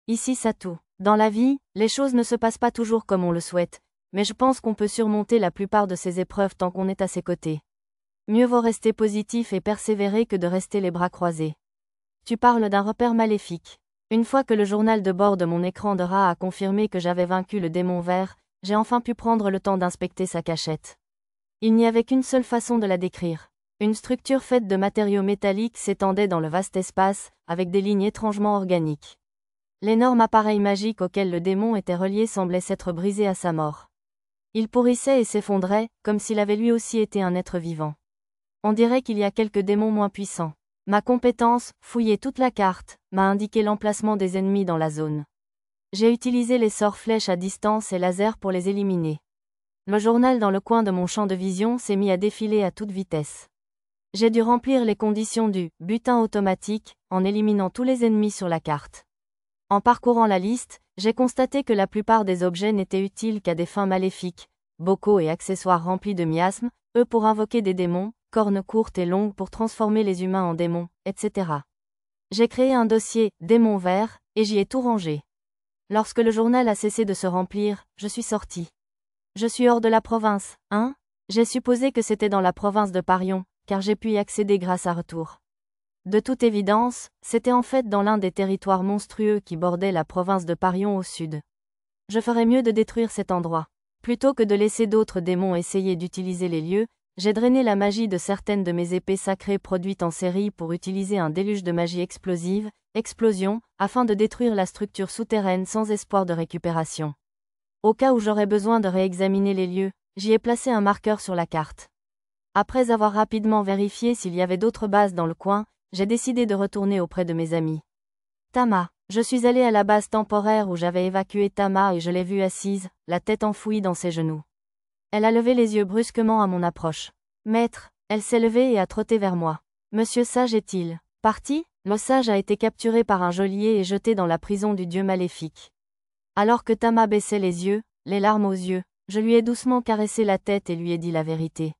Ici Satou. Dans la vie, les choses ne se passent pas toujours comme on le souhaite, mais je pense qu'on peut surmonter la plupart de ces épreuves tant qu'on est à ses côtés. Mieux vaut rester positif et persévérer que de rester les bras croisés. Tu parles d'un repère maléfique. Une fois que le journal de bord de mon écran de rat a confirmé que j'avais vaincu le démon vert, j'ai enfin pu prendre le temps d'inspecter sa cachette. Il n'y avait qu'une seule façon de la décrire. Une structure faite de matériaux métalliques s'étendait dans le vaste espace, avec des lignes étrangement organiques. L'énorme appareil magique auquel le démon était relié semblait s'être brisé à sa mort. Il pourrissait et s'effondrait, comme s'il avait lui aussi été un être vivant. On dirait qu'il y a quelques démons moins puissants. Ma compétence, fouiller toute la carte, m'a indiqué l'emplacement des ennemis dans la zone. J'ai utilisé les sorts flèches à distance et laser pour les éliminer. Le journal dans le coin de mon champ de vision s'est mis à défiler à toute vitesse. J'ai dû remplir les conditions du « butin automatique » en éliminant tous les ennemis sur la carte. En parcourant la liste, j'ai constaté que la plupart des objets n'étaient utiles qu'à des fins maléfiques, bocaux et accessoires remplis de miasmes, eux pour invoquer des démons, cornes courtes et longues pour transformer les humains en démons, etc. J'ai créé un dossier « démon vert » et j'y ai tout rangé. Lorsque le journal a cessé de se remplir, je suis sorti. Je suis hors de la province, hein? J'ai supposé que c'était dans la province de Parion, car j'ai pu y accéder grâce à Retour. De toute évidence, c'était en fait dans l'un des territoires monstrueux qui bordaient la province de Parion au sud. Je ferais mieux de détruire cet endroit. Plutôt que de laisser d'autres démons essayer d'utiliser les lieux, j'ai drainé la magie de certaines de mes épées sacrées produites en série pour utiliser un déluge de magie explosive, explosion, afin de détruire la structure souterraine sans espoir de récupération. Au cas où j'aurais besoin de réexaminer les lieux, j'y ai placé un marqueur sur la carte. Après avoir rapidement vérifié s'il y avait d'autres bases dans le coin, j'ai décidé de retourner auprès de mes amis. Tama. Je suis allé à la base temporaire où j'avais évacué Tama et je l'ai vue assise, la tête enfouie dans ses genoux. Elle a levé les yeux brusquement à mon approche. Maître, elle s'est levée et a trotté vers moi. Monsieur Sage est-il parti? Le sage a été capturé par un geôlier et jeté dans la prison du dieu maléfique. Alors que Tama baissait les yeux, les larmes aux yeux, je lui ai doucement caressé la tête et lui ai dit la vérité.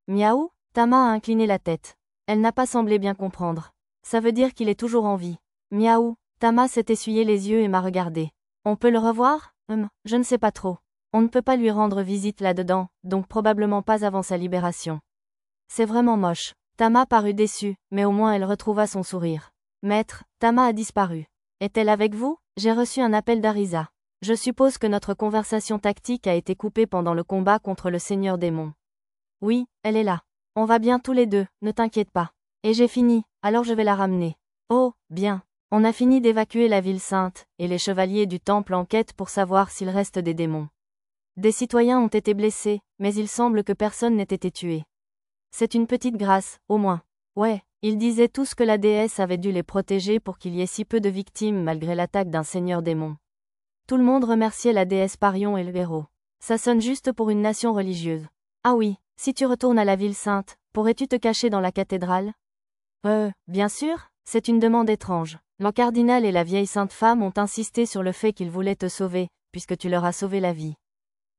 Miaou? Tama a incliné la tête. Elle n'a pas semblé bien comprendre. Ça veut dire qu'il est toujours en vie. Miaou? Tama s'est essuyé les yeux et m'a regardé. On peut le revoir? Je ne sais pas trop. On ne peut pas lui rendre visite là-dedans, donc probablement pas avant sa libération. C'est vraiment moche. Tama parut déçue, mais au moins elle retrouva son sourire. Maître, Tama a disparu. Est-elle avec vous? J'ai reçu un appel d'Arisa. Je suppose que notre conversation tactique a été coupée pendant le combat contre le Seigneur Démon. Oui, elle est là. On va bien tous les deux, ne t'inquiète pas. Et j'ai fini, alors je vais la ramener. Oh, bien. On a fini d'évacuer la ville sainte, et les chevaliers du temple enquêtent pour savoir s'il reste des démons. Des citoyens ont été blessés, mais il semble que personne n'ait été tué. C'est une petite grâce, au moins. Ouais, ils disaient tous que la déesse avait dû les protéger pour qu'il y ait si peu de victimes malgré l'attaque d'un seigneur démon. Tout le monde remerciait la déesse Parion et le héros. Ça sonne juste pour une nation religieuse. Ah oui, si tu retournes à la ville sainte, pourrais-tu te cacher dans la cathédrale? Bien sûr, c'est une demande étrange. Le cardinal et la vieille sainte femme ont insisté sur le fait qu'ils voulaient te sauver, puisque tu leur as sauvé la vie.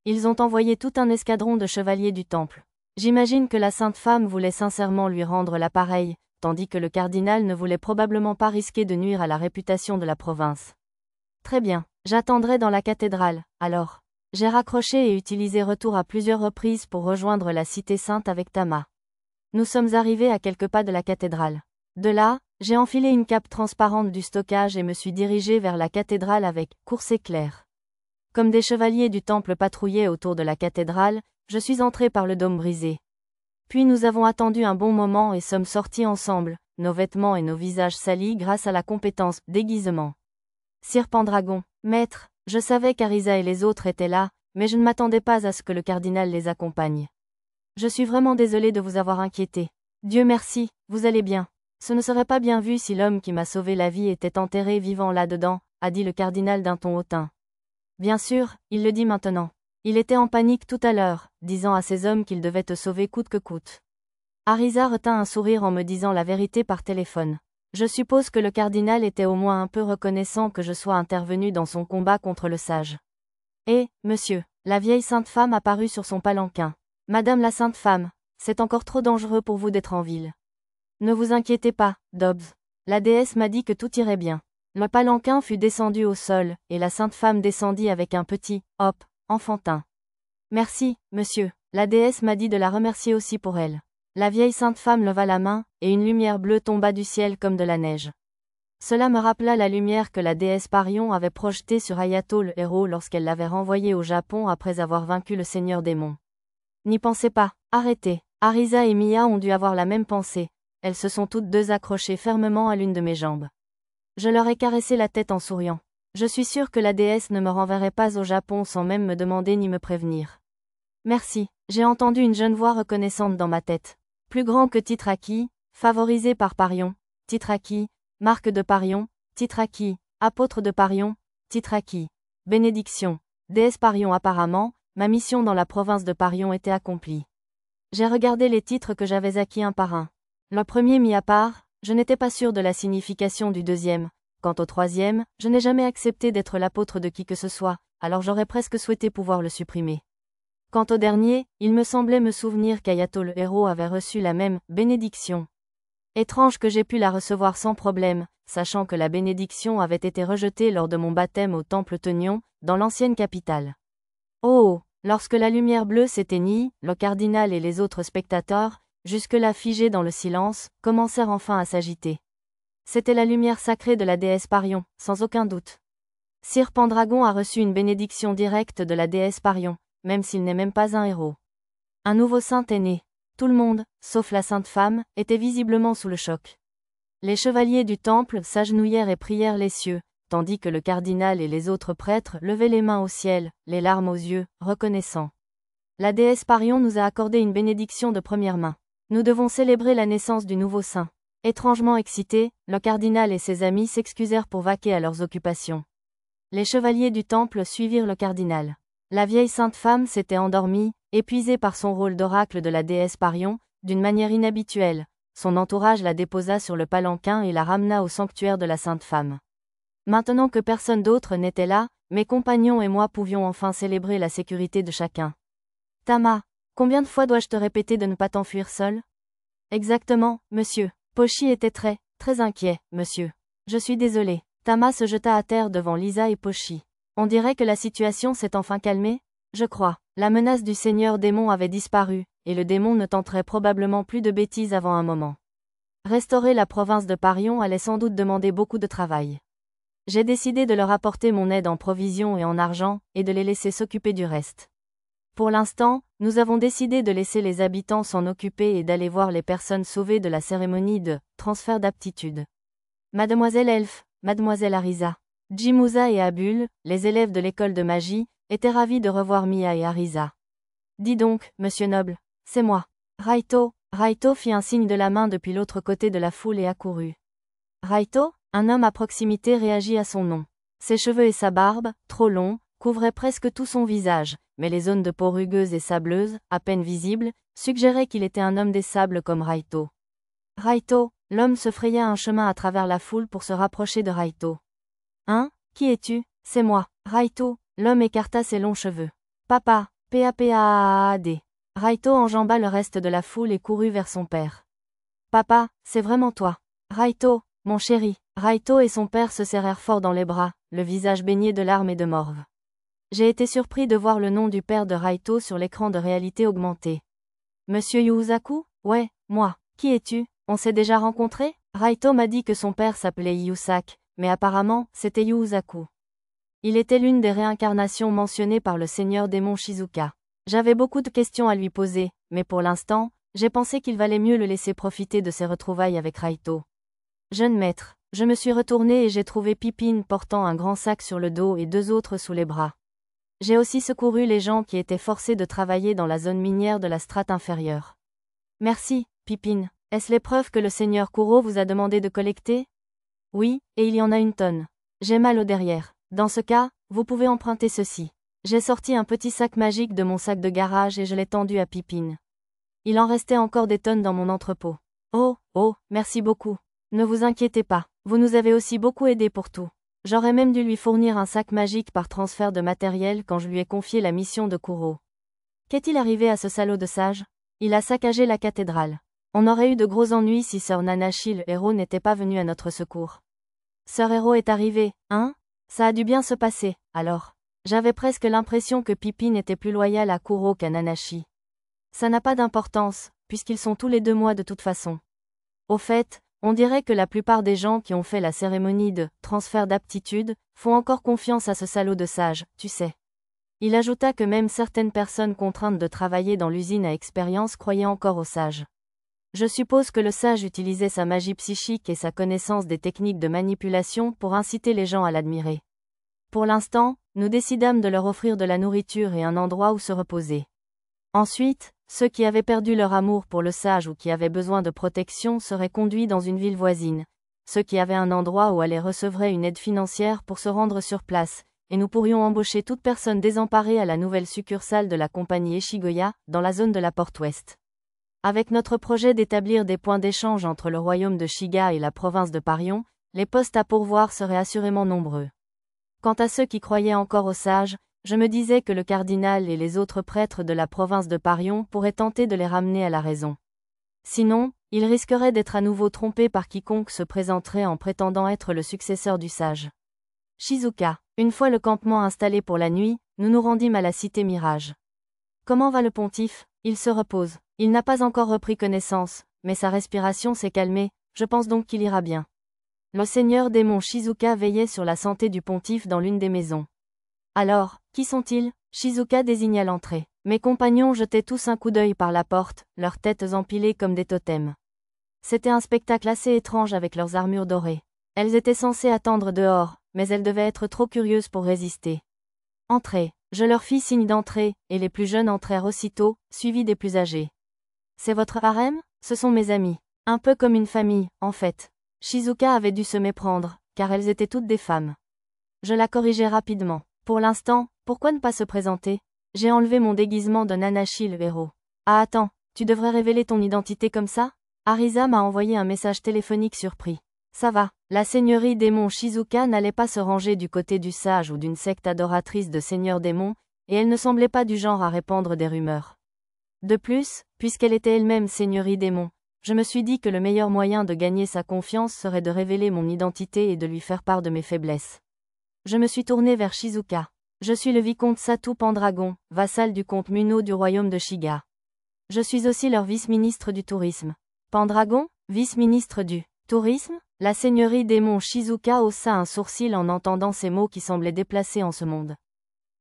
Ils ont envoyé tout un escadron de chevaliers du temple. J'imagine que la sainte femme voulait sincèrement lui rendre l'appareil, tandis que le cardinal ne voulait probablement pas risquer de nuire à la réputation de la province. Très bien, j'attendrai dans la cathédrale, alors. J'ai raccroché et utilisé Retour à plusieurs reprises pour rejoindre la cité sainte avec Tama. Nous sommes arrivés à quelques pas de la cathédrale. De là, j'ai enfilé une cape transparente du stockage et me suis dirigé vers la cathédrale avec « course éclair ». Comme des chevaliers du temple patrouillaient autour de la cathédrale, je suis entré par le dôme brisé. Puis nous avons attendu un bon moment et sommes sortis ensemble, nos vêtements et nos visages salis grâce à la compétence « déguisement ». Sire Pendragon, maître, je savais qu'Arisa et les autres étaient là, mais je ne m'attendais pas à ce que le cardinal les accompagne. Je suis vraiment désolé de vous avoir inquiété. Dieu merci, vous allez bien. Ce ne serait pas bien vu si l'homme qui m'a sauvé la vie était enterré vivant là-dedans, a dit le cardinal d'un ton hautain. Bien sûr, il le dit maintenant. Il était en panique tout à l'heure, disant à ses hommes qu'il devait te sauver coûte que coûte. Arisa retint un sourire en me disant la vérité par téléphone. Je suppose que le cardinal était au moins un peu reconnaissant que je sois intervenu dans son combat contre le sage. Et, monsieur, la vieille sainte femme apparut sur son palanquin. Madame la sainte femme, c'est encore trop dangereux pour vous d'être en ville. Ne vous inquiétez pas, Dobbs. La déesse m'a dit que tout irait bien. Le palanquin fut descendu au sol, et la sainte femme descendit avec un petit « hop » enfantin. Merci, monsieur, la déesse m'a dit de la remercier aussi pour elle. La vieille sainte femme leva la main, et une lumière bleue tomba du ciel comme de la neige. Cela me rappela la lumière que la déesse Parion avait projetée sur Hayato le héros lorsqu'elle l'avait renvoyé au Japon après avoir vaincu le seigneur démon. N'y pensez pas, arrêtez. Arisa et Mia ont dû avoir la même pensée. Elles se sont toutes deux accrochées fermement à l'une de mes jambes. Je leur ai caressé la tête en souriant. Je suis sûre que la déesse ne me renverrait pas au Japon sans même me demander ni me prévenir. Merci, j'ai entendu une jeune voix reconnaissante dans ma tête. Plus grand que Titraki, favorisé par Parion, Titraki, marque de Parion, Titraki, apôtre de Parion, Titraki. Bénédiction. Déesse Parion apparemment, ma mission dans la province de Parion était accomplie. J'ai regardé les titres que j'avais acquis un par un. Le premier mis à part, je n'étais pas sûre de la signification du deuxième. Quant au troisième, je n'ai jamais accepté d'être l'apôtre de qui que ce soit, alors j'aurais presque souhaité pouvoir le supprimer. Quant au dernier, il me semblait me souvenir qu'Hayato le héros avait reçu la même bénédiction. Étrange que j'ai pu la recevoir sans problème, sachant que la bénédiction avait été rejetée lors de mon baptême au temple Teunion, dans l'ancienne capitale. Oh! Lorsque la lumière bleue s'éteignit, le cardinal et les autres spectateurs, jusque-là figés dans le silence, commencèrent enfin à s'agiter. C'était la lumière sacrée de la déesse Parion, sans aucun doute. Sir Pendragon a reçu une bénédiction directe de la déesse Parion, même s'il n'est même pas un héros. Un nouveau saint est né. Tout le monde, sauf la sainte femme, était visiblement sous le choc. Les chevaliers du temple s'agenouillèrent et prièrent les cieux, tandis que le cardinal et les autres prêtres levaient les mains au ciel, les larmes aux yeux, reconnaissants. La déesse Parion nous a accordé une bénédiction de première main. Nous devons célébrer la naissance du nouveau saint. Étrangement excités, le cardinal et ses amis s'excusèrent pour vaquer à leurs occupations. Les chevaliers du temple suivirent le cardinal. La vieille sainte femme s'était endormie, épuisée par son rôle d'oracle de la déesse Parion, d'une manière inhabituelle. Son entourage la déposa sur le palanquin et la ramena au sanctuaire de la sainte femme. Maintenant que personne d'autre n'était là, mes compagnons et moi pouvions enfin célébrer la sécurité de chacun. Tama, combien de fois dois-je te répéter de ne pas t'enfuir seul? Exactement, monsieur. Pochi était très inquiet, monsieur. Je suis désolé. Tama se jeta à terre devant Lisa et Pochi. On dirait que la situation s'est enfin calmée? Je crois. La menace du seigneur démon avait disparu, et le démon ne tenterait probablement plus de bêtises avant un moment. Restaurer la province de Parion allait sans doute demander beaucoup de travail. J'ai décidé de leur apporter mon aide en provisions et en argent, et de les laisser s'occuper du reste. Pour l'instant, nous avons décidé de laisser les habitants s'en occuper et d'aller voir les personnes sauvées de la cérémonie de transfert d'aptitude. Mademoiselle Elfe, Mademoiselle Arisa, Jimusa et Abul, les élèves de l'école de magie, étaient ravis de revoir Mia et Arisa. Dis donc, monsieur Noble, c'est moi. Raito fit un signe de la main depuis l'autre côté de la foule et accourut. Raito, un homme à proximité réagit à son nom. Ses cheveux et sa barbe, trop longs, couvraient presque tout son visage, mais les zones de peau rugueuses et sableuses, à peine visibles, suggéraient qu'il était un homme des sables comme Raito. Raito, l'homme se fraya un chemin à travers la foule pour se rapprocher de Raito. Hein? Qui es-tu? C'est moi, Raito. L'homme écarta ses longs cheveux. Papa, P-A-P-A-A-A-D. Raito enjamba le reste de la foule et courut vers son père. Papa, c'est vraiment toi. Raito, mon chéri. Raito et son père se serrèrent fort dans les bras, le visage baigné de larmes et de morve. J'ai été surpris de voir le nom du père de Raito sur l'écran de réalité augmentée. Monsieur Yusaku? Ouais, moi. Qui es-tu? On s'est déjà rencontrés? Raito m'a dit que son père s'appelait Yusak, mais apparemment, c'était Yusaku. Il était l'une des réincarnations mentionnées par le seigneur démon Shizuka. J'avais beaucoup de questions à lui poser, mais pour l'instant, j'ai pensé qu'il valait mieux le laisser profiter de ses retrouvailles avec Raito. Jeune maître, je me suis retournée et j'ai trouvé Pipine portant un grand sac sur le dos et deux autres sous les bras. J'ai aussi secouru les gens qui étaient forcés de travailler dans la zone minière de la strate inférieure. Merci, Pipine. Est-ce l'épreuve que le seigneur Kuro vous a demandé de collecter? Oui, et il y en a une tonne. J'ai mal au derrière. Dans ce cas, vous pouvez emprunter ceci. J'ai sorti un petit sac magique de mon sac de garage et je l'ai tendu à Pipine. Il en restait encore des tonnes dans mon entrepôt. Oh, merci beaucoup. Ne vous inquiétez pas, vous nous avez aussi beaucoup aidé pour tout. J'aurais même dû lui fournir un sac magique par transfert de matériel quand je lui ai confié la mission de Kuro. Qu'est-il arrivé à ce salaud de sage? Il a saccagé la cathédrale. On aurait eu de gros ennuis si sœur Nanashi le héros n'était pas venue à notre secours. Sœur Héros est arrivée, hein? Ça a dû bien se passer, alors. J'avais presque l'impression que Pippin était plus loyal à Kuro qu'à Nanashi. Ça n'a pas d'importance, puisqu'ils sont tous les 2 mois de toute façon. Au fait, on dirait que la plupart des gens qui ont fait la cérémonie de transfert d'aptitude font encore confiance à ce salaud de sage, tu sais. Il ajouta que même certaines personnes contraintes de travailler dans l'usine à expérience croyaient encore au sage. Je suppose que le sage utilisait sa magie psychique et sa connaissance des techniques de manipulation pour inciter les gens à l'admirer. Pour l'instant, nous décidâmes de leur offrir de la nourriture et un endroit où se reposer. Ensuite, ceux qui avaient perdu leur amour pour le sage ou qui avaient besoin de protection seraient conduits dans une ville voisine. Ceux qui avaient un endroit où aller recevraient une aide financière pour se rendre sur place, et nous pourrions embaucher toute personne désemparée à la nouvelle succursale de la compagnie Eshigoya, dans la zone de la porte ouest. Avec notre projet d'établir des points d'échange entre le royaume de Shiga et la province de Parion, les postes à pourvoir seraient assurément nombreux. Quant à ceux qui croyaient encore au sage, je me disais que le cardinal et les autres prêtres de la province de Parion pourraient tenter de les ramener à la raison. Sinon, ils risqueraient d'être à nouveau trompés par quiconque se présenterait en prétendant être le successeur du sage. Shizuka. Une fois le campement installé pour la nuit, nous nous rendîmes à la cité Mirage. Comment va le pontife? Il se repose. Il n'a pas encore repris connaissance, mais sa respiration s'est calmée, je pense donc qu'il ira bien. Le seigneur démon Shizuka veillait sur la santé du pontife dans l'une des maisons. Alors, qui sont-ils? Shizuka désigna l'entrée. Mes compagnons jetaient tous un coup d'œil par la porte, leurs têtes empilées comme des totems. C'était un spectacle assez étrange avec leurs armures dorées. Elles étaient censées attendre dehors, mais elles devaient être trop curieuses pour résister. Entrez. Je leur fis signe d'entrer, et les plus jeunes entrèrent aussitôt, suivis des plus âgés. C'est votre harem? Ce sont mes amis. Un peu comme une famille, en fait. Shizuka avait dû se méprendre, car elles étaient toutes des femmes. Je la corrigeai rapidement. Pour l'instant, pourquoi ne pas se présenter? J'ai enlevé mon déguisement de Nanashi le héros. Ah attends, tu devrais révéler ton identité comme ça? Arisa m'a envoyé un message téléphonique surpris. Ça va, la seigneurie démon Shizuka n'allait pas se ranger du côté du sage ou d'une secte adoratrice de seigneurs démons, et elle ne semblait pas du genre à répandre des rumeurs. De plus, puisqu'elle était elle-même seigneurie démon, je me suis dit que le meilleur moyen de gagner sa confiance serait de révéler mon identité et de lui faire part de mes faiblesses. Je me suis tourné vers Shizuka. Je suis le vicomte Satu Pendragon, vassal du comte Muno du royaume de Shiga. Je suis aussi leur vice-ministre du tourisme. Pendragon, vice-ministre du tourisme? La seigneurie démon Shizuka haussa un sourcil en entendant ces mots qui semblaient déplacés en ce monde.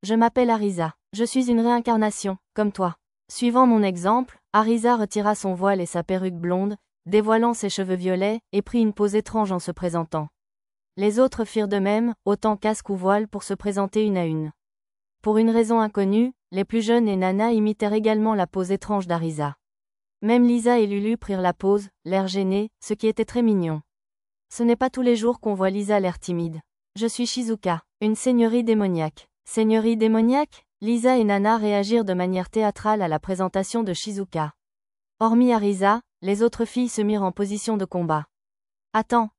Je m'appelle Arisa. Je suis une réincarnation, comme toi. Suivant mon exemple, Arisa retira son voile et sa perruque blonde, dévoilant ses cheveux violets, et prit une pose étrange en se présentant. Les autres firent de même, autant casque ou voile pour se présenter une à une. Pour une raison inconnue, les plus jeunes et Nana imitèrent également la pose étrange d'Arisa. Même Lisa et Lulu prirent la pose, l'air gêné, ce qui était très mignon. Ce n'est pas tous les jours qu'on voit Lisa l'air timide. Je suis Shizuka, une seigneurie démoniaque. Seigneurie démoniaque? Lisa et Nana réagirent de manière théâtrale à la présentation de Shizuka. Hormis Arisa, les autres filles se mirent en position de combat. Attends,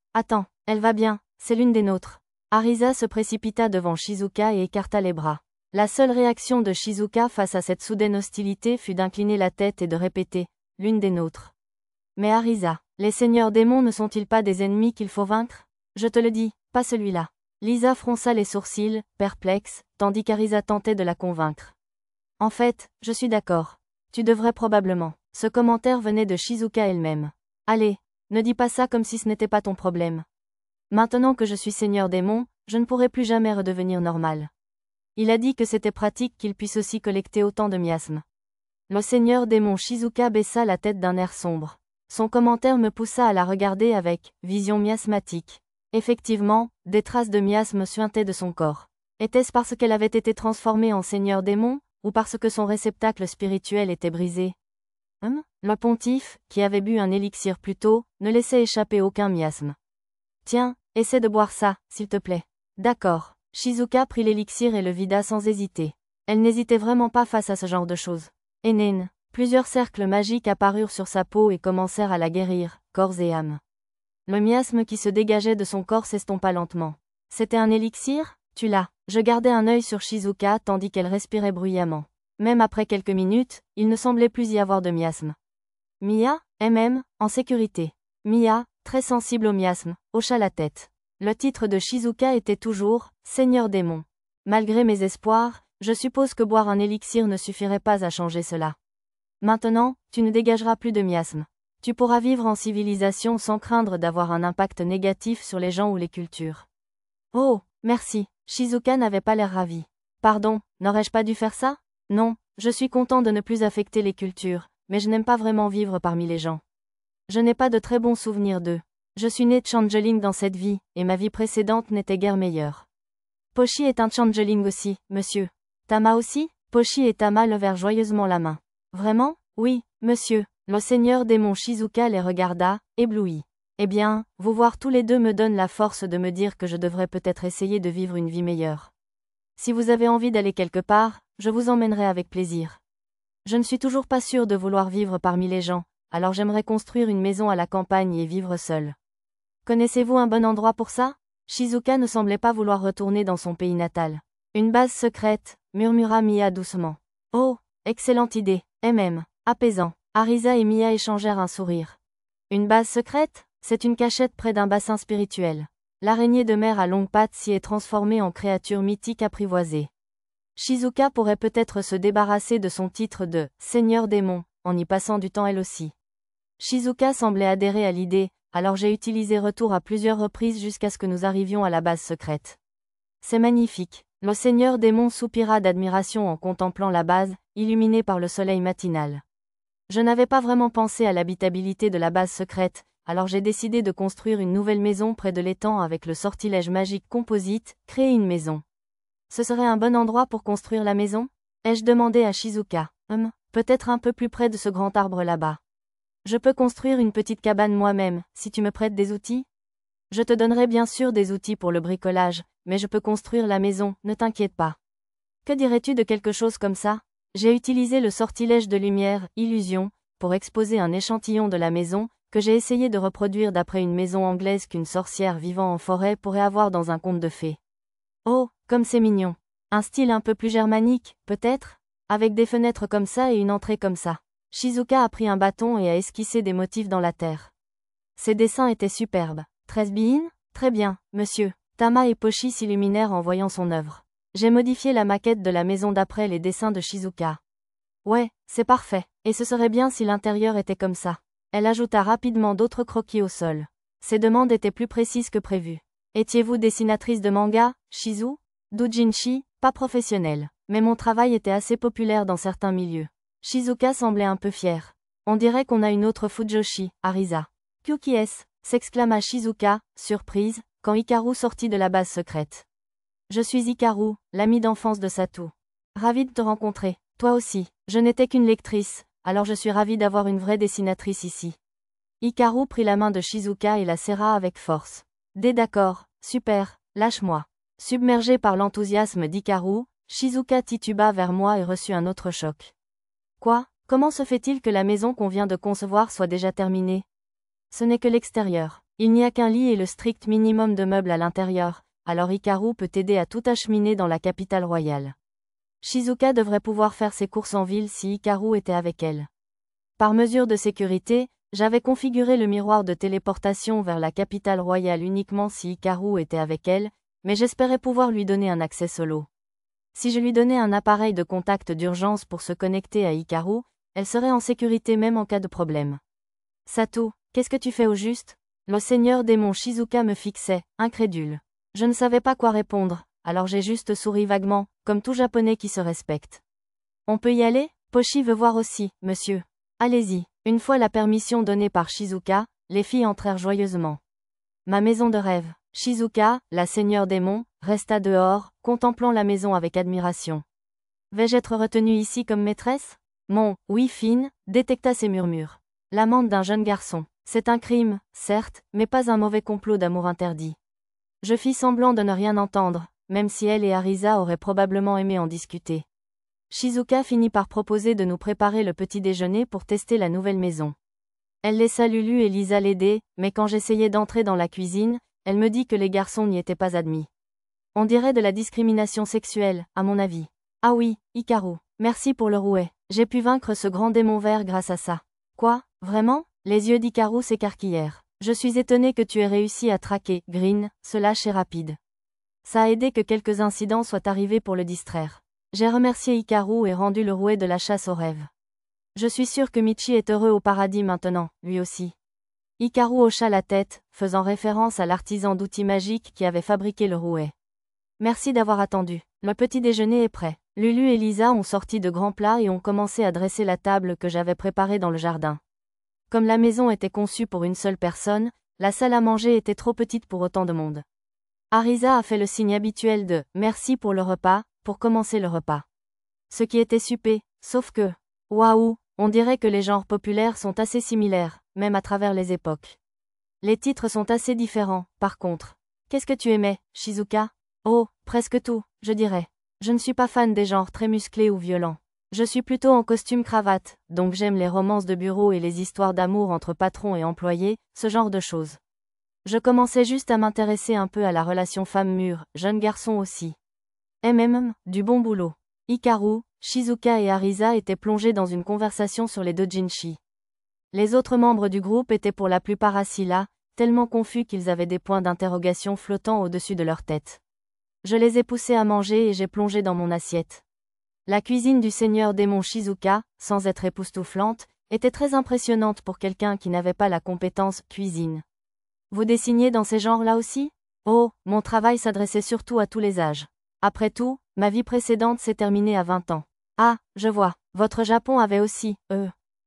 elle va bien, c'est l'une des nôtres. Arisa se précipita devant Shizuka et écarta les bras. La seule réaction de Shizuka face à cette soudaine hostilité fut d'incliner la tête et de répéter « l'une des nôtres ». Mais Arisa, les seigneurs démons ne sont-ils pas des ennemis qu'il faut vaincre? Je te le dis, pas celui-là. Lisa fronça les sourcils, perplexe, tandis qu'Arisa tentait de la convaincre. En fait, je suis d'accord. Tu devrais probablement. Ce commentaire venait de Shizuka elle-même. Allez, ne dis pas ça comme si ce n'était pas ton problème. Maintenant que je suis seigneur démon, je ne pourrai plus jamais redevenir normal. Il a dit que c'était pratique qu'il puisse aussi collecter autant de miasmes. Le seigneur démon Shizuka baissa la tête d'un air sombre. Son commentaire me poussa à la regarder avec vision miasmatique. Effectivement, des traces de miasmes suintaient de son corps. Était-ce parce qu'elle avait été transformée en seigneur démon, ou parce que son réceptacle spirituel était brisé? Le pontife, qui avait bu un élixir plus tôt, ne laissait échapper aucun miasme. Tiens, essaie de boire ça, s'il te plaît. D'accord. Shizuka prit l'élixir et le vida sans hésiter. Elle n'hésitait vraiment pas face à ce genre de choses. Enen. Plusieurs cercles magiques apparurent sur sa peau et commencèrent à la guérir, corps et âme. Le miasme qui se dégageait de son corps s'estompa lentement. C'était un élixir? Tu l'as. Je gardais un œil sur Shizuka tandis qu'elle respirait bruyamment. Même après quelques minutes, il ne semblait plus y avoir de miasme. Mia, en sécurité. Mia, très sensible au miasme, hocha la tête. Le titre de Shizuka était toujours « Seigneur démon ». Malgré mes espoirs, je suppose que boire un élixir ne suffirait pas à changer cela. Maintenant, tu ne dégageras plus de miasme. Tu pourras vivre en civilisation sans craindre d'avoir un impact négatif sur les gens ou les cultures. Oh, merci. Shizuka n'avait pas l'air ravi. Pardon, n'aurais-je pas dû faire ça? Non, je suis content de ne plus affecter les cultures, mais je n'aime pas vraiment vivre parmi les gens. Je n'ai pas de très bons souvenirs d'eux. Je suis né changeling dans cette vie, et ma vie précédente n'était guère meilleure. Pochi est un changeling aussi, monsieur. Tama aussi? Pochi et Tama levèrent joyeusement la main. Vraiment? Oui, monsieur. Le seigneur démon Shizuka les regarda, ébloui. Eh bien, vous voir tous les deux me donne la force de me dire que je devrais peut-être essayer de vivre une vie meilleure. Si vous avez envie d'aller quelque part, je vous emmènerai avec plaisir. Je ne suis toujours pas sûre de vouloir vivre parmi les gens, alors j'aimerais construire une maison à la campagne et vivre seule. Connaissez-vous un bon endroit pour ça? Shizuka ne semblait pas vouloir retourner dans son pays natal. Une base secrète, murmura Mia doucement. Oh, excellente idée, apaisant. Arisa et Mia échangèrent un sourire. Une base secrète? C'est une cachette près d'un bassin spirituel. L'araignée de mer à longues pattes s'y est transformée en créature mythique apprivoisée. Shizuka pourrait peut-être se débarrasser de son titre de « Seigneur démon » en y passant du temps elle aussi. Shizuka semblait adhérer à l'idée, alors j'ai utilisé retour à plusieurs reprises jusqu'à ce que nous arrivions à la base secrète. C'est magnifique. Le seigneur démon soupira d'admiration en contemplant la base, illuminée par le soleil matinal. Je n'avais pas vraiment pensé à l'habitabilité de la base secrète, alors j'ai décidé de construire une nouvelle maison près de l'étang avec le sortilège magique composite, créer une maison. Ce serait un bon endroit pour construire la maison? Ai-je demandé à Shizuka. Peut-être un peu plus près de ce grand arbre là-bas. Je peux construire une petite cabane moi-même, si tu me prêtes des outils? Je te donnerai bien sûr des outils pour le bricolage, mais je peux construire la maison, ne t'inquiète pas. Que dirais-tu de quelque chose comme ça? J'ai utilisé le sortilège de lumière, illusion, pour exposer un échantillon de la maison, que j'ai essayé de reproduire d'après une maison anglaise qu'une sorcière vivant en forêt pourrait avoir dans un conte de fées. Oh, comme c'est mignon. Un style un peu plus germanique, peut-être? Avec des fenêtres comme ça et une entrée comme ça. Shizuka a pris un bâton et a esquissé des motifs dans la terre. Ces dessins étaient superbes. 13 bien? Très bien, monsieur. Tama et Pochi s'illuminèrent en voyant son œuvre. J'ai modifié la maquette de la maison d'après les dessins de Shizuka. Ouais, c'est parfait, et ce serait bien si l'intérieur était comme ça. Elle ajouta rapidement d'autres croquis au sol. Ses demandes étaient plus précises que prévu. Étiez-vous dessinatrice de manga, Shizu? Doujinshi, pas professionnelle. Mais mon travail était assez populaire dans certains milieux. Shizuka semblait un peu fière. On dirait qu'on a une autre Fujoshi, Arisa. Kyuki-s, s'exclama Shizuka, surprise, quand Hikaru sortit de la base secrète. Je suis Hikaru, l'ami d'enfance de Satu. Ravi de te rencontrer, toi aussi. Je n'étais qu'une lectrice, alors je suis ravie d'avoir une vraie dessinatrice ici. Hikaru prit la main de Shizuka et la serra avec force. D'accord, super, lâche-moi. Submergé par l'enthousiasme d'Hikaru, Shizuka tituba vers moi et reçut un autre choc. Quoi? Comment se fait-il que la maison qu'on vient de concevoir soit déjà terminée? Ce n'est que l'extérieur. Il n'y a qu'un lit et le strict minimum de meubles à l'intérieur, alors Hikaru peut t'aider à tout acheminer dans la capitale royale. Shizuka devrait pouvoir faire ses courses en ville si Hikaru était avec elle. Par mesure de sécurité, j'avais configuré le miroir de téléportation vers la capitale royale uniquement si Hikaru était avec elle, mais j'espérais pouvoir lui donner un accès solo. Si je lui donnais un appareil de contact d'urgence pour se connecter à Hikaru, elle serait en sécurité même en cas de problème. Satu, qu'est-ce que tu fais au juste? Le seigneur démon Shizuka me fixait, incrédule. Je ne savais pas quoi répondre, alors j'ai juste souri vaguement, comme tout japonais qui se respecte. On peut y aller? Pochi veut voir aussi, monsieur. Allez-y. Une fois la permission donnée par Shizuka, les filles entrèrent joyeusement. Ma maison de rêve. Shizuka, la seigneur démon, resta dehors, contemplant la maison avec admiration. Vais-je être retenue ici comme maîtresse? Oui fine, détecta ses murmures. L'amante d'un jeune garçon. C'est un crime, certes, mais pas un mauvais complot d'amour interdit. Je fis semblant de ne rien entendre, même si elle et Arisa auraient probablement aimé en discuter. Shizuka finit par proposer de nous préparer le petit déjeuner pour tester la nouvelle maison. Elle laissa Lulu et Lisa l'aider, mais quand j'essayais d'entrer dans la cuisine, elle me dit que les garçons n'y étaient pas admis. On dirait de la discrimination sexuelle, à mon avis. Ah oui, Hikaru, merci pour le rouet. J'ai pu vaincre ce grand démon vert grâce à ça. Quoi, vraiment? Les yeux d'Hikaru s'écarquillèrent. Je suis étonné que tu aies réussi à traquer Green, ce lâche est rapide. Ça a aidé que quelques incidents soient arrivés pour le distraire. J'ai remercié Hikaru et rendu le rouet de la chasse aux rêves. Je suis sûr que Michi est heureux au paradis maintenant, lui aussi. Hikaru hocha la tête, faisant référence à l'artisan d'outils magiques qui avait fabriqué le rouet. Merci d'avoir attendu. Le petit déjeuner est prêt. Lulu et Lisa ont sorti de grands plats et ont commencé à dresser la table que j'avais préparée dans le jardin. Comme la maison était conçue pour une seule personne, la salle à manger était trop petite pour autant de monde. Arisa a fait le signe habituel de « merci pour le repas » pour commencer le repas. Ce qui était super, sauf que, waouh, on dirait que les genres populaires sont assez similaires, même à travers les époques. Les titres sont assez différents, par contre. Qu'est-ce que tu aimais, Shizuka? Oh, presque tout, je dirais. Je ne suis pas fan des genres très musclés ou violents. Je suis plutôt en costume-cravate, donc j'aime les romances de bureau et les histoires d'amour entre patrons et employés, ce genre de choses. Je commençais juste à m'intéresser un peu à la relation femme-mûre, jeune garçon aussi. Du bon boulot. Hikaru, Shizuka et Arisa étaient plongés dans une conversation sur les doujinshi. Les autres membres du groupe étaient pour la plupart assis là, tellement confus qu'ils avaient des points d'interrogation flottant au-dessus de leur tête. Je les ai poussés à manger et j'ai plongé dans mon assiette. La cuisine du seigneur démon Shizuka, sans être époustouflante, était très impressionnante pour quelqu'un qui n'avait pas la compétence cuisine. Vous dessinez dans ces genres-là aussi? Oh, mon travail s'adressait surtout à tous les âges. Après tout, ma vie précédente s'est terminée à 20 ans. Ah, je vois, votre Japon avait aussi,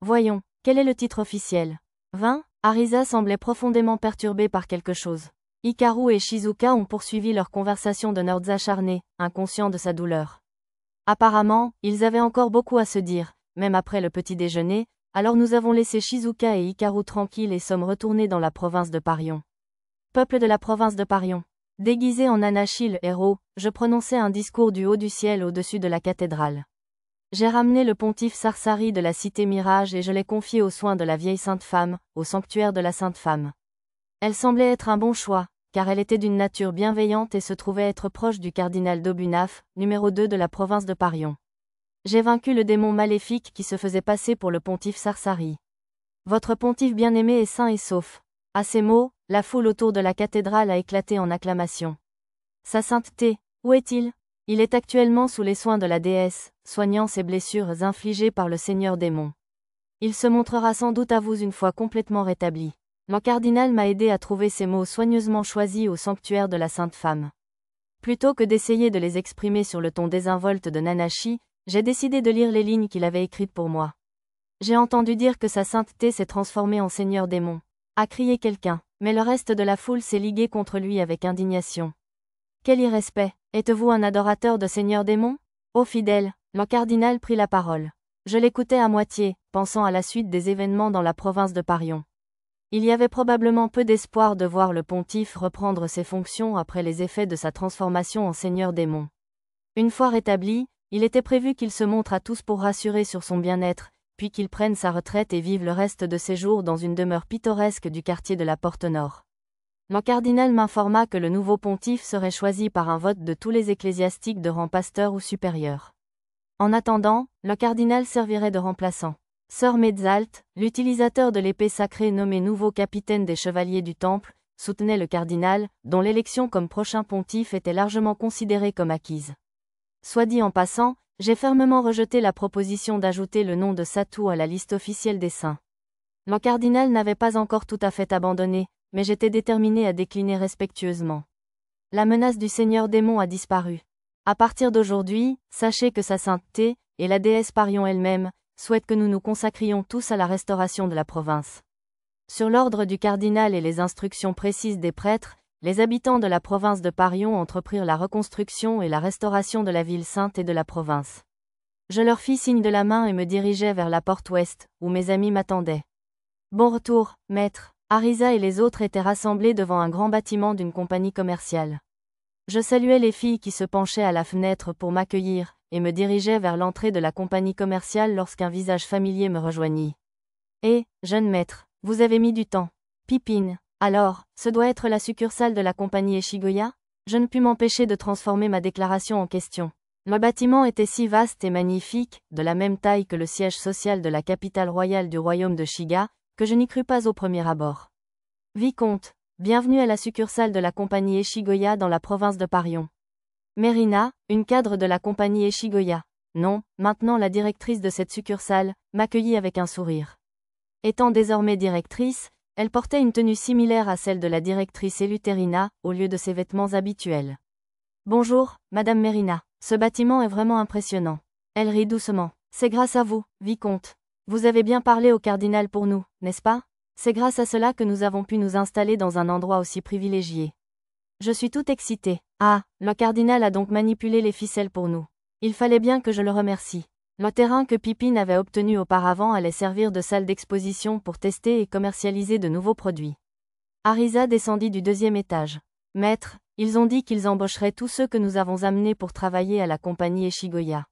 Voyons, quel est le titre officiel? 20? Arisa semblait profondément perturbée par quelque chose. Hikaru et Shizuka ont poursuivi leur conversation de nerds acharnés, inconscients de sa douleur. Apparemment, ils avaient encore beaucoup à se dire, même après le petit déjeuner, alors nous avons laissé Shizuka et Hikaru tranquilles et sommes retournés dans la province de Parion. Peuple de la province de Parion. Déguisé en Anashi le héros, je prononçais un discours du haut du ciel au-dessus de la cathédrale. J'ai ramené le pontife Sarsari de la cité Mirage et je l'ai confié aux soins de la vieille sainte femme, au sanctuaire de la sainte femme. Elle semblait être un bon choix, car elle était d'une nature bienveillante et se trouvait être proche du cardinal d'Obunaf, numéro 2 de la province de Parion. J'ai vaincu le démon maléfique qui se faisait passer pour le pontife Sarsari. Votre pontife bien-aimé est sain et sauf. À ces mots, la foule autour de la cathédrale a éclaté en acclamations. Sa sainteté, où est-il? Il est actuellement sous les soins de la déesse, soignant ses blessures infligées par le seigneur démon. Il se montrera sans doute à vous une fois complètement rétabli. Le cardinal m'a aidé à trouver ces mots soigneusement choisis au sanctuaire de la Sainte Femme. Plutôt que d'essayer de les exprimer sur le ton désinvolte de Nanashi, j'ai décidé de lire les lignes qu'il avait écrites pour moi. J'ai entendu dire que sa sainteté s'est transformée en seigneur démon. A crié quelqu'un, mais le reste de la foule s'est ligué contre lui avec indignation. Quel irrespect! Êtes-vous un adorateur de seigneur démon? Ô fidèle, le cardinal prit la parole. Je l'écoutais à moitié, pensant à la suite des événements dans la province de Parion. Il y avait probablement peu d'espoir de voir le pontife reprendre ses fonctions après les effets de sa transformation en seigneur démon. Une fois rétabli, il était prévu qu'il se montre à tous pour rassurer sur son bien-être, puis qu'il prenne sa retraite et vive le reste de ses jours dans une demeure pittoresque du quartier de la Porte Nord. Le cardinal m'informa que le nouveau pontife serait choisi par un vote de tous les ecclésiastiques de rang pasteur ou supérieur. En attendant, le cardinal servirait de remplaçant. Sir Metzalt, l'utilisateur de l'épée sacrée nommé nouveau capitaine des chevaliers du temple, soutenait le cardinal, dont l'élection comme prochain pontife était largement considérée comme acquise. Soit dit en passant, j'ai fermement rejeté la proposition d'ajouter le nom de Satou à la liste officielle des saints. Le cardinal n'avait pas encore tout à fait abandonné, mais j'étais déterminé à décliner respectueusement. La menace du seigneur démon a disparu. À partir d'aujourd'hui, sachez que sa sainteté, et la déesse Parion elle-même, souhaitent que nous nous consacrions tous à la restauration de la province. Sur l'ordre du cardinal et les instructions précises des prêtres, les habitants de la province de Parion entreprirent la reconstruction et la restauration de la ville sainte et de la province. Je leur fis signe de la main et me dirigeai vers la porte ouest, où mes amis m'attendaient. Bon retour, maître. Arisa et les autres étaient rassemblés devant un grand bâtiment d'une compagnie commerciale. Je saluai les filles qui se penchaient à la fenêtre pour m'accueillir, et me dirigeai vers l'entrée de la compagnie commerciale lorsqu'un visage familier me rejoignit. Eh, jeune maître, vous avez mis du temps. Pipine. Alors, ce doit être la succursale de la compagnie Eshigoya? Je ne pus m'empêcher de transformer ma déclaration en question. Le bâtiment était si vaste et magnifique, de la même taille que le siège social de la capitale royale du royaume de Shiga, que je n'y crus pas au premier abord. Vicomte, bienvenue à la succursale de la compagnie Eshigoya dans la province de Parion. Mérina, une cadre de la compagnie Eshigoya. Non, maintenant la directrice de cette succursale, m'accueillit avec un sourire. Étant désormais directrice, elle portait une tenue similaire à celle de la directrice Eleuthérina, au lieu de ses vêtements habituels. Bonjour, Madame Mérina. Ce bâtiment est vraiment impressionnant. Elle rit doucement. C'est grâce à vous, Vicomte. Vous avez bien parlé au cardinal pour nous, n'est-ce pas? C'est grâce à cela que nous avons pu nous installer dans un endroit aussi privilégié. Je suis tout excitée. Ah, le cardinal a donc manipulé les ficelles pour nous. Il fallait bien que je le remercie. Le terrain que Pippin avait obtenu auparavant allait servir de salle d'exposition pour tester et commercialiser de nouveaux produits. Arisa descendit du 2e étage. Maître, ils ont dit qu'ils embaucheraient tous ceux que nous avons amenés pour travailler à la compagnie Eshigoya.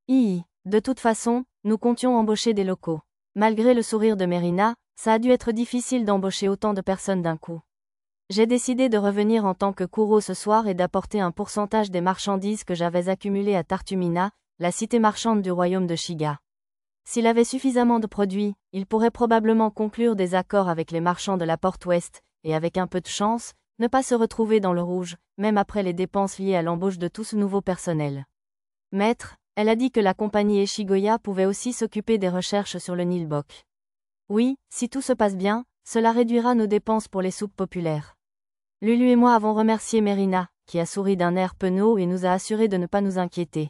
De toute façon, nous comptions embaucher des locaux. Malgré le sourire de Mérina, ça a dû être difficile d'embaucher autant de personnes d'un coup. J'ai décidé de revenir en tant que Kuro ce soir et d'apporter un pourcentage des marchandises que j'avais accumulées à Tartumina, la cité marchande du royaume de Shiga. S'il avait suffisamment de produits, il pourrait probablement conclure des accords avec les marchands de la porte ouest, et avec un peu de chance, ne pas se retrouver dans le rouge, même après les dépenses liées à l'embauche de tout ce nouveau personnel. Maître, elle a dit que la compagnie Eshigoya pouvait aussi s'occuper des recherches sur le Nilbok. Oui, si tout se passe bien, cela réduira nos dépenses pour les soupes populaires. Lulu et moi avons remercié Mérina, qui a souri d'un air penaud et nous a assuré de ne pas nous inquiéter.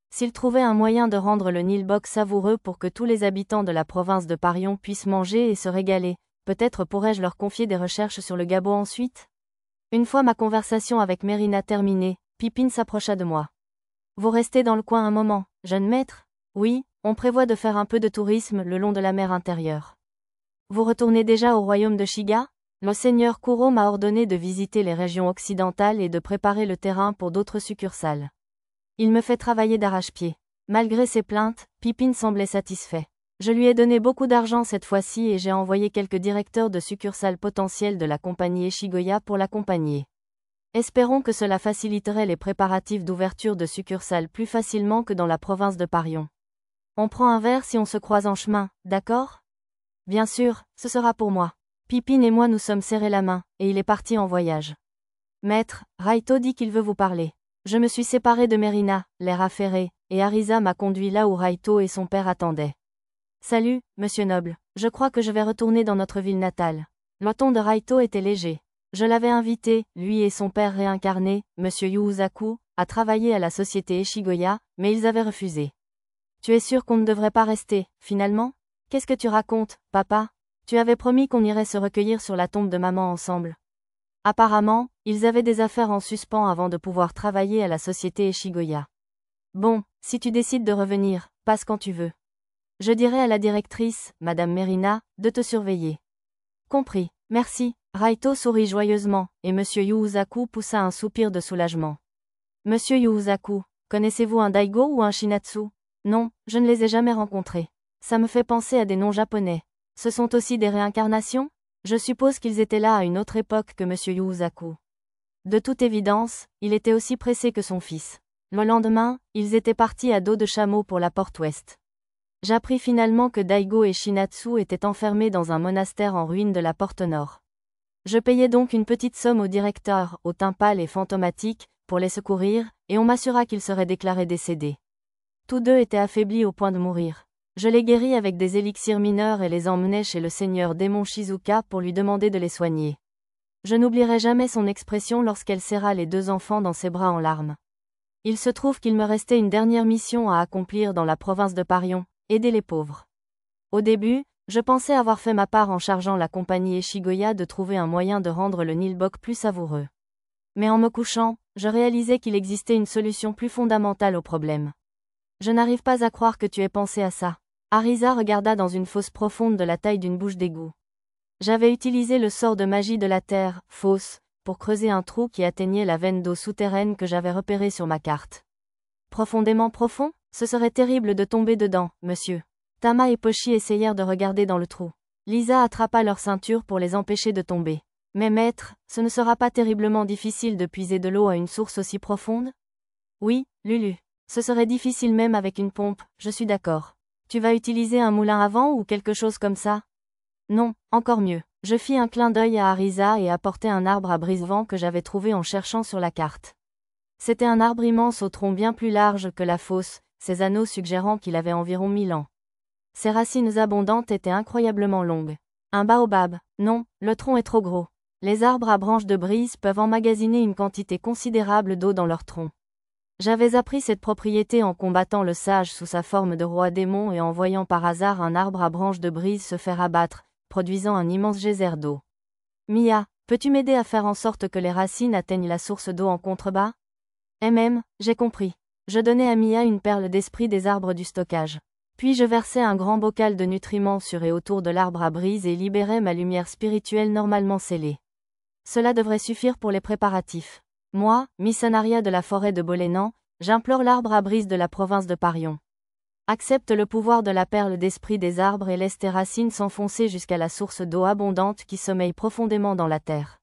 S'il trouvait un moyen de rendre le Nilbok savoureux pour que tous les habitants de la province de Parion puissent manger et se régaler, peut-être pourrais-je leur confier des recherches sur le Gabo ensuite? Une fois ma conversation avec Mérina terminée, Pippin s'approcha de moi. Vous restez dans le coin un moment, jeune maître? Oui, on prévoit de faire un peu de tourisme le long de la mer intérieure. Vous retournez déjà au royaume de Shiga? Le seigneur Kuro m'a ordonné de visiter les régions occidentales et de préparer le terrain pour d'autres succursales. Il me fait travailler d'arrache-pied. Malgré ses plaintes, Pippin semblait satisfait. Je lui ai donné beaucoup d'argent cette fois-ci et j'ai envoyé quelques directeurs de succursales potentiels de la compagnie Eshigoya pour l'accompagner. Espérons que cela faciliterait les préparatifs d'ouverture de succursales plus facilement que dans la province de Parion. On prend un verre si on se croise en chemin, d'accord? Bien sûr, ce sera pour moi. Pippin et moi nous sommes serrés la main, et il est parti en voyage. Maître, Raito dit qu'il veut vous parler. Je me suis séparé de Mérina, l'air affairé, et Arisa m'a conduit là où Raito et son père attendaient. Salut, monsieur Noble, je crois que je vais retourner dans notre ville natale. Le ton de Raito était léger. Je l'avais invité, lui et son père réincarné, monsieur Yuuzaku, à travailler à la société Eshigoya, mais ils avaient refusé. Tu es sûr qu'on ne devrait pas rester, finalement? Qu'est-ce que tu racontes, papa? Tu avais promis qu'on irait se recueillir sur la tombe de maman ensemble. Apparemment, ils avaient des affaires en suspens avant de pouvoir travailler à la société Eshigoya. Bon, si tu décides de revenir, passe quand tu veux. Je dirai à la directrice, Madame Mérina, de te surveiller. Compris, merci. Raito sourit joyeusement, et monsieur Yuuzaku poussa un soupir de soulagement. Monsieur Yuuzaku, connaissez-vous un Daigo ou un Shinatsu? Non, je ne les ai jamais rencontrés. Ça me fait penser à des noms japonais. Ce sont aussi des réincarnations? Je suppose qu'ils étaient là à une autre époque que monsieur Yuuzaku. De toute évidence, il était aussi pressé que son fils. Le lendemain, ils étaient partis à dos de chameau pour la porte ouest. J'appris finalement que Daigo et Shinatsu étaient enfermés dans un monastère en ruine de la porte nord. Je payai donc une petite somme au directeur, au teint pâle et fantomatique, pour les secourir, et on m'assura qu'ils seraient déclarés décédés. Tous deux étaient affaiblis au point de mourir. Je les guéris avec des élixirs mineurs et les emmenai chez le seigneur démon Shizuka pour lui demander de les soigner. Je n'oublierai jamais son expression lorsqu'elle serra les 2 enfants dans ses bras en larmes. Il se trouve qu'il me restait une dernière mission à accomplir dans la province de Parion, aider les pauvres. Au début, je pensais avoir fait ma part en chargeant la compagnie Eshigoya de trouver un moyen de rendre le Nilbok plus savoureux. Mais en me couchant, je réalisais qu'il existait une solution plus fondamentale au problème. Je n'arrive pas à croire que tu aies pensé à ça. Arisa regarda dans une fosse profonde de la taille d'une bouche d'égout. J'avais utilisé le sort de magie de la terre, fosse, pour creuser un trou qui atteignait la veine d'eau souterraine que j'avais repérée sur ma carte. Profondément profond? Ce serait terrible de tomber dedans, monsieur. Tama et Pochi essayèrent de regarder dans le trou. Lisa attrapa leur ceinture pour les empêcher de tomber. Mais maître, ce ne sera pas terriblement difficile de puiser de l'eau à une source aussi profonde? Oui, Lulu. Ce serait difficile même avec une pompe, je suis d'accord. Tu vas utiliser un moulin à vent ou quelque chose comme ça? Non, encore mieux. Je fis un clin d'œil à Arisa et apportai un arbre à brise-vent que j'avais trouvé en cherchant sur la carte. C'était un arbre immense au tronc bien plus large que la fosse, ses anneaux suggérant qu'il avait environ 1000 ans. Ses racines abondantes étaient incroyablement longues. Un baobab, non, le tronc est trop gros. Les arbres à branches de brise peuvent emmagasiner une quantité considérable d'eau dans leur tronc. J'avais appris cette propriété en combattant le sage sous sa forme de roi démon et en voyant par hasard un arbre à branches de brise se faire abattre, produisant un immense geyser d'eau. Mia, peux-tu m'aider à faire en sorte que les racines atteignent la source d'eau en contrebas? J'ai compris. Je donnai à Mia une perle d'esprit des arbres du stockage. Puis je versai un grand bocal de nutriments sur et autour de l'arbre à brise et libérai ma lumière spirituelle normalement scellée. Cela devrait suffire pour les préparatifs. Moi, Missanaria de la forêt de Bolénan, j'implore l'arbre à brise de la province de Parion. Accepte le pouvoir de la perle d'esprit des arbres et laisse tes racines s'enfoncer jusqu'à la source d'eau abondante qui sommeille profondément dans la terre.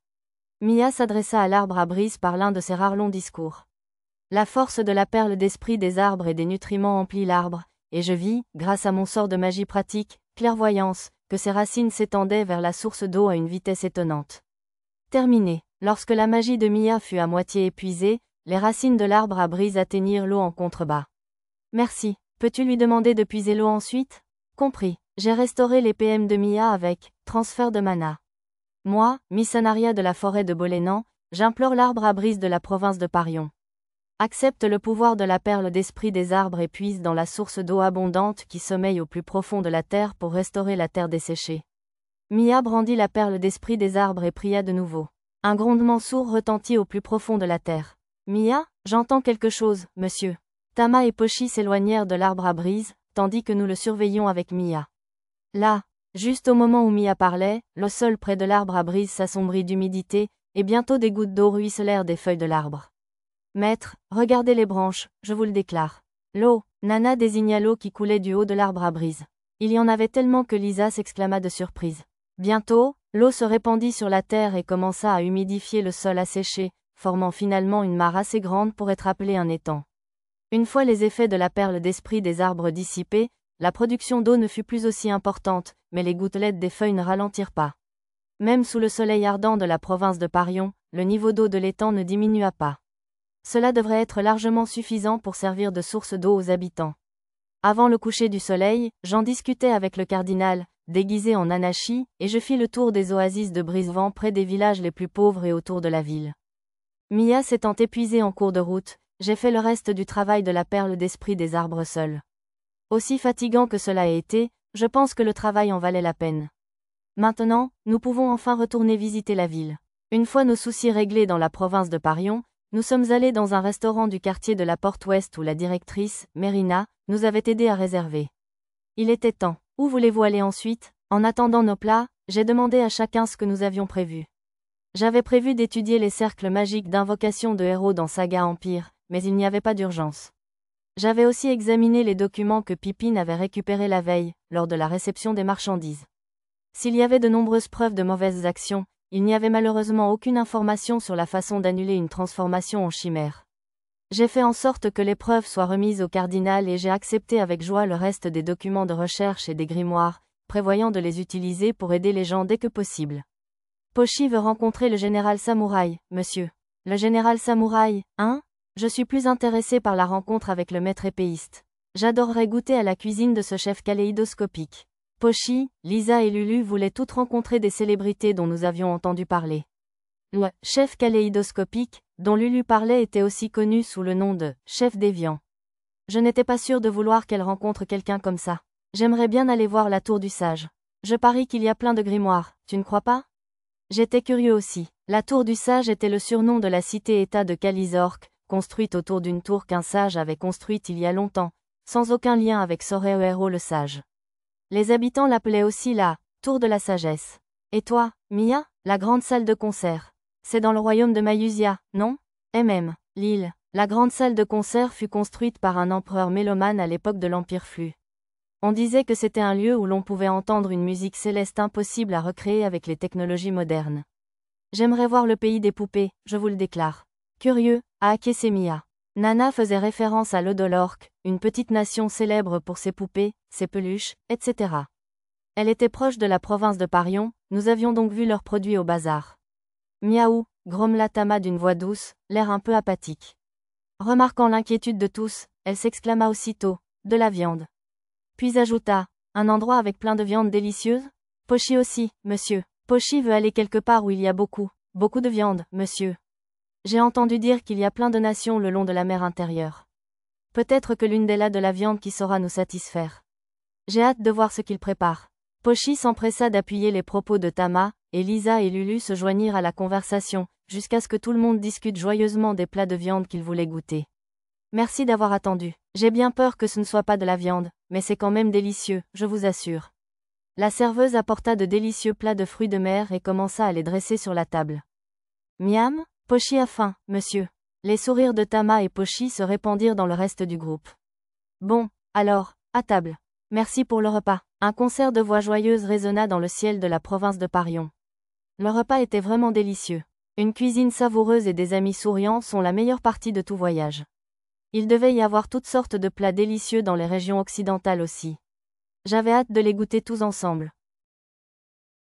Mia s'adressa à l'arbre à brise par l'un de ses rares longs discours. La force de la perle d'esprit des arbres et des nutriments emplit l'arbre, et je vis, grâce à mon sort de magie pratique, clairvoyance, que ses racines s'étendaient vers la source d'eau à une vitesse étonnante. Terminé. Lorsque la magie de Mia fut à moitié épuisée, les racines de l'arbre à brise atteignirent l'eau en contrebas. Merci. Peux-tu lui demander de puiser l'eau ensuite? Compris. J'ai restauré les PM de Mia avec transfert de mana. Moi, Missanaria de la forêt de Bolénan, j'implore l'arbre à brise de la province de Parion. Accepte le pouvoir de la perle d'esprit des arbres et puise dans la source d'eau abondante qui sommeille au plus profond de la terre pour restaurer la terre desséchée. Mia brandit la perle d'esprit des arbres et pria de nouveau. Un grondement sourd retentit au plus profond de la terre. Mia, j'entends quelque chose, monsieur. Tama et Pochi s'éloignèrent de l'arbre à brise, tandis que nous le surveillions avec Mia. Là, juste au moment où Mia parlait, le sol près de l'arbre à brise s'assombrit d'humidité, et bientôt des gouttes d'eau ruisselèrent des feuilles de l'arbre. Maître, regardez les branches, je vous le déclare. L'eau, Nana désigna l'eau qui coulait du haut de l'arbre à brise. Il y en avait tellement que Lisa s'exclama de surprise. Bientôt, l'eau se répandit sur la terre et commença à humidifier le sol asséché, formant finalement une mare assez grande pour être appelée un étang. Une fois les effets de la perle d'esprit des arbres dissipés, la production d'eau ne fut plus aussi importante, mais les gouttelettes des feuilles ne ralentirent pas. Même sous le soleil ardent de la province de Parion, le niveau d'eau de l'étang ne diminua pas. Cela devrait être largement suffisant pour servir de source d'eau aux habitants. Avant le coucher du soleil, j'en discutais avec le cardinal, déguisé en anashi, et je fis le tour des oasis de brise-vent près des villages les plus pauvres et autour de la ville. Mia s'étant épuisée en cours de route, j'ai fait le reste du travail de la perle d'esprit des arbres seuls. Aussi fatigant que cela ait été, je pense que le travail en valait la peine. Maintenant, nous pouvons enfin retourner visiter la ville. Une fois nos soucis réglés dans la province de Parion, nous sommes allés dans un restaurant du quartier de la Porte Ouest où la directrice, Merina, nous avait aidés à réserver. Il était temps. Où voulez-vous aller ensuite? En attendant nos plats, j'ai demandé à chacun ce que nous avions prévu. J'avais prévu d'étudier les cercles magiques d'invocation de héros dans Saga Empire, mais il n'y avait pas d'urgence. J'avais aussi examiné les documents que Pippin avait récupérés la veille, lors de la réception des marchandises. S'il y avait de nombreuses preuves de mauvaises actions, il n'y avait malheureusement aucune information sur la façon d'annuler une transformation en chimère. J'ai fait en sorte que les preuves soient remises au cardinal et j'ai accepté avec joie le reste des documents de recherche et des grimoires, prévoyant de les utiliser pour aider les gens dès que possible. Pochi veut rencontrer le général samouraï, monsieur. Le général samouraï, hein? Je suis plus intéressé par la rencontre avec le maître épéiste. J'adorerais goûter à la cuisine de ce chef kaléidoscopique. Pochi, Lisa et Lulu voulaient toutes rencontrer des célébrités dont nous avions entendu parler. Le chef kaléidoscopique, dont Lulu parlait, était aussi connu sous le nom de chef déviant. Je n'étais pas sûre de vouloir qu'elle rencontre quelqu'un comme ça. J'aimerais bien aller voir la tour du sage. Je parie qu'il y a plein de grimoires, tu ne crois pas? J'étais curieux aussi. La tour du sage était le surnom de la cité-état de Kalizork, construite autour d'une tour qu'un sage avait construite il y a longtemps, sans aucun lien avec Sorehero le sage. Les habitants l'appelaient aussi la tour de la sagesse. Et toi, Mia? La grande salle de concert. C'est dans le royaume de Mayusia, non? L'île. La grande salle de concert fut construite par un empereur mélomane à l'époque de l'Empire Flux. On disait que c'était un lieu où l'on pouvait entendre une musique céleste impossible à recréer avec les technologies modernes. J'aimerais voir le pays des poupées, je vous le déclare. Curieux, à Akesemia. Nana faisait référence à l'Odolork, une petite nation célèbre pour ses poupées, ses peluches, etc. Elle était proche de la province de Parion, nous avions donc vu leurs produits au bazar. Miaou, grommela Tama d'une voix douce, l'air un peu apathique. Remarquant l'inquiétude de tous, elle s'exclama aussitôt, de la viande. Puis ajouta, un endroit avec plein de viande délicieuse? Pochi aussi, monsieur. Pochi veut aller quelque part où il y a beaucoup de viande, monsieur. J'ai entendu dire qu'il y a plein de nations le long de la mer intérieure. Peut-être que l'une d'elles a de la viande qui saura nous satisfaire. J'ai hâte de voir ce qu'il prépare. Pochi s'empressa d'appuyer les propos de Tama, et Lisa et Lulu se joignirent à la conversation, jusqu'à ce que tout le monde discute joyeusement des plats de viande qu'ils voulaient goûter. Merci d'avoir attendu. J'ai bien peur que ce ne soit pas de la viande, mais c'est quand même délicieux, je vous assure. La serveuse apporta de délicieux plats de fruits de mer et commença à les dresser sur la table. Miam, Pochi a faim, monsieur. Les sourires de Tama et Pochi se répandirent dans le reste du groupe. Bon, alors, à table. Merci pour le repas. Un concert de voix joyeuses résonna dans le ciel de la province de Parion. Le repas était vraiment délicieux. Une cuisine savoureuse et des amis souriants sont la meilleure partie de tout voyage. Il devait y avoir toutes sortes de plats délicieux dans les régions occidentales aussi. J'avais hâte de les goûter tous ensemble.